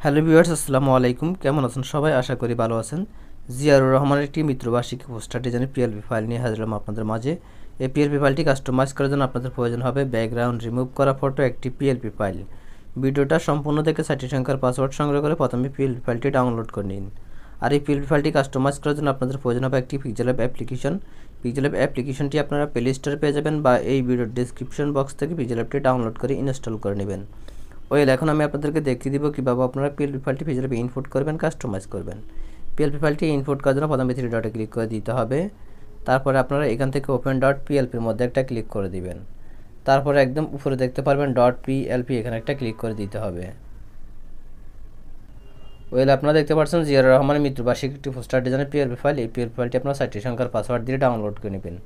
Hello viewers, আসসালামু আলাইকুম। কেমন আছেন সবাই? আশা করি ভালো আছেন। জিয়ারুর রহমানের একটি মিত্রবার্ষিকী পোস্টার ডিজাইনের পিএলপি ফাইল নিয়ে হাজির হলাম আপনাদের মাঝে। এই পিএলপি ফাইলটি কাস্টমাইজ করার জন্য আপনাদের প্রয়োজন হবে ব্যাকগ্রাউন্ড রিমুভ করা ফটো, একটি পিএলপি ফাইল। ভিডিওটা সম্পূর্ণ দেখে 6টি সংখ্যার পাসওয়ার্ড সংগ্রহ করে প্রথমে পিএলপি ফাইলটি ডাউনলোড করে নিন। আর এই পিএলপি ফাইলটি কাস্টমাইজ করার জন্য আপনাদের প্রয়োজন হবে একটি pixel app application. Pixel app অ্যাপ্লিকেশনটি আপনারা প্লে স্টোরে পেয়ে যাবেন বা এই ভিডিওর ডেসক্রিপশন বক্স থেকে পিক্সেল অ্যাপটি ডাউনলোড করে ইনস্টল করে নেবেন। এখন আমি আপনাদেরকে দেখিয়ে দিব কীভাবে আপনারা পিএলপি ফাইলটি পিক্সেল অ্যাপে ইনপুট করবেন, কাস্টমাইজ করবেন। পিএলপি ফাইলটি ইনপুট করার জন্য প্রথমে 3 ডটে ক্লিক করে দিতে হবে। তারপরে আপনারা এখান থেকে ওপেন ডট পিএলপির মধ্যে একটা ক্লিক করে দিবেন। তারপরে একদম উপরে দেখতে পারবেন ডট পিএলপি, এখানে একটা ক্লিক করে দিতে হবে। আপনারা দেখতে পাচ্ছেন জিয়ারুর রহমানের মৃত্যুবার্ষিকী একটি পোস্টার ডিজাইনের পিএলপি ফাইল। এই পিএলপি ফাইলটি আপনারা 6টি সংখ্যার পাসওয়ার্ড দিয়ে ডাউনলোড করে নেবেন।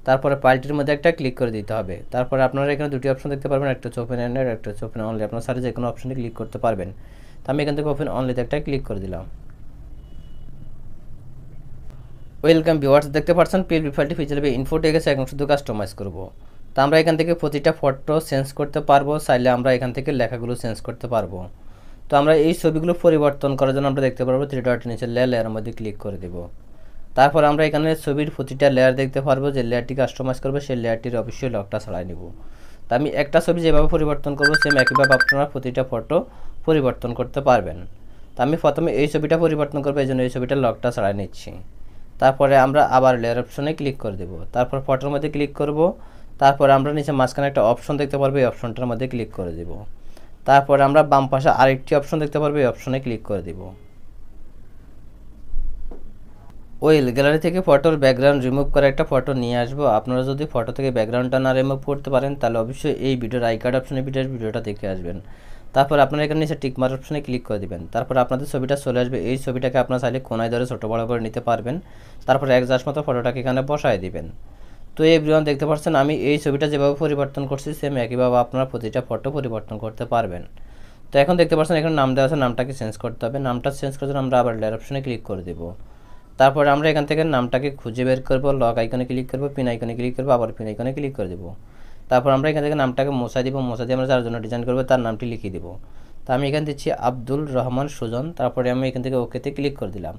তারপরে ফাইলটির মধ্যে একটা ক্লিক করে দিতে হবে। তারপরে আপনারা এখানে দুটি অপশন দেখতে পারবেন, একটা হচ্ছে ওপেন অ্যান্ড একটা হচ্ছে ওপেন অনলি। আপনারা সাথে যে কোনো অপশনে ক্লিক করতে পারবেন। তো আমি এখান থেকে ওপেন অনলিতে একটা ক্লিক করে দিলাম। ওয়েলকাম ভিউয়ার্স, দেখতে পাচ্ছেন পিএলপি ফাইলটি পিক্সেল ইনপুট হয়ে গেছে। এখন শুধু কাস্টমাইজ করব। তো আমরা এখান থেকে প্রতিটা ফটো চেঞ্জ করতে পারবো, চাইলে আমরা এখান থেকে লেখাগুলো চেঞ্জ করতে পারবো। তো আমরা এই ছবিগুলো পরিবর্তন করার জন্য আমরা দেখতে পারবো 3 ডটের নিচে লেয়ারের মধ্যে ক্লিক করে দেব। তারপর আমরা এখানে ছবির প্রতিটা লেয়ার দেখতে পারবো, যে লেয়ারটি কাস্টমাইজ করবে সেই লেয়ারটির অবশ্যই লকটা ছাড়াই নেব। তো আমি একটা ছবি যেভাবে পরিবর্তন করবো সেম একইভাবে আপনারা প্রতিটা ফটো পরিবর্তন করতে পারবেন। তো আমি প্রথমে এই ছবিটা পরিবর্তন করবো, এই জন্য এই ছবিটার লকটা ছাড়াই নিচ্ছি। তারপরে আমরা আবার লেয়ার অপশনে ক্লিক করে দেব। তারপর ফটোর মধ্যে ক্লিক করব। তারপরে আমরা নিচে মাঝখানে একটা অপশন দেখতে পারবো, এই অপশনটার মধ্যে ক্লিক করে দেব। তারপরে আমরা বাম পাশে আরেকটি অপশন দেখতে পারবো, এই অপশনে ক্লিক করে দেব। গ্যালারি থেকে ফটোর ব্যাকগ্রাউন্ড রিমুভ করে একটা ফটো নিয়ে আসবো। আপনারা যদি ফটো থেকে ব্যাকগ্রাউন্ডটা না রিমুভ করতে পারেন তাহলে অবশ্যই এই ভিডিওর আই কার্ড অপশনে ভিডিওটা দেখে আসবেন। তারপর আপনারা এখানে নিচে টিক মার্ক অপশনে ক্লিক করে দিবেন। তারপর আপনাদের ছবিটা চলে আসবে। এই ছবিটাকে আপনারা চাইলে কোনায় ধরে ছোটো বড়ো করে নিতে পারবেন। তারপর অ্যাডজাস্ট মতো ফটোটাকে এখানে বসায় দিবেন। তো এভরিওয়ান দেখতে পাচ্ছেন আমি এই ছবিটা যেভাবে পরিবর্তন করছি সেম একইভাবে আপনারা প্রতিটা ফটো পরিবর্তন করতে পারবেন। তো এখন দেখতে পাচ্ছেন এখানে নাম দেওয়া আছে, নামটাকে চেঞ্জ করতে হবে। নামটা চেঞ্জ করার জন্য আমরা আবার লেয়ার অপশনে ক্লিক করে দেব। তারপর আমরা এখান থেকে নামটাকে খুঁজে বের করব, লক আইকনে ক্লিক করব, পিন আইকনে ক্লিক করব, আবার পিন আইকনে ক্লিক করে দেব। তারপর আমরা এখান থেকে নামটাকে মোছা দিব। মোছা দিয়ে আমরা যার জন্য ডিজাইন করবো তার নামটি লিখে দেব। তো আমি এখানে দিচ্ছি আব্দুল রহমান সুজন। তারপরে আমি এখান থেকে ওকেতে ক্লিক করে দিলাম।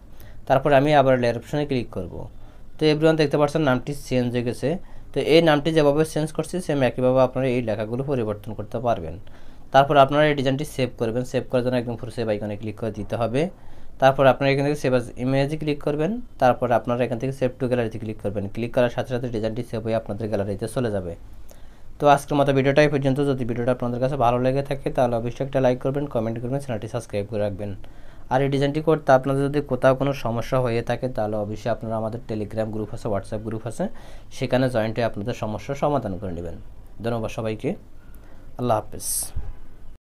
তারপর আমি আবার লেয়ার অপশনে ক্লিক করব। তো এভরিওয়ান দেখতে পাচ্ছেন নামটি চেঞ্জ হয়ে গেছে। তো এই নামটি যেভাবে চেঞ্জ করছি সেম একইভাবে আপনারা এই লেখাগুলো পরিবর্তন করতে পারবেন। তারপর আপনারা এই ডিজাইনটি সেভ করবেন। সেভ করার জন্য একদম পুরো সেভ আইকনে ক্লিক করে দিতে হবে। তারপর আপনারা এখান থেকে সেভ অ্যাজ ইমেজে ক্লিক করবেন। তারপর আপনারা এখান থেকে সেভ টু গ্যালারিতে ক্লিক করবেন। ক্লিক করার সাথে সাথে ডিজাইনটি সেভ হয়ে আপনাদের গ্যালারিতে চলে যাবে। তো আজকের মতো ভিডিওটাই পর্যন্ত। যদি ভিডিওটা আপনাদের কাছে ভালো লেগে থাকে তাহলে অবশ্যই একটা লাইক করবেন, কমেন্ট করবেন, চ্যানেলটি সাবস্ক্রাইব করে রাখবেন। আর এই ডিজাইনটি করতে আপনাদের যদি কোথাও কোনো সমস্যা হয়ে থাকে তাহলে অবশ্যই আপনারা আমাদের টেলিগ্রাম গ্রুপ আছে, হোয়াটসঅ্যাপ গ্রুপ আছে, সেখানে জয়েন্ট হয়ে আপনাদের সমস্যার সমাধান করে নেবেন। ধন্যবাদ সবাইকে। আল্লাহ হাফেজ।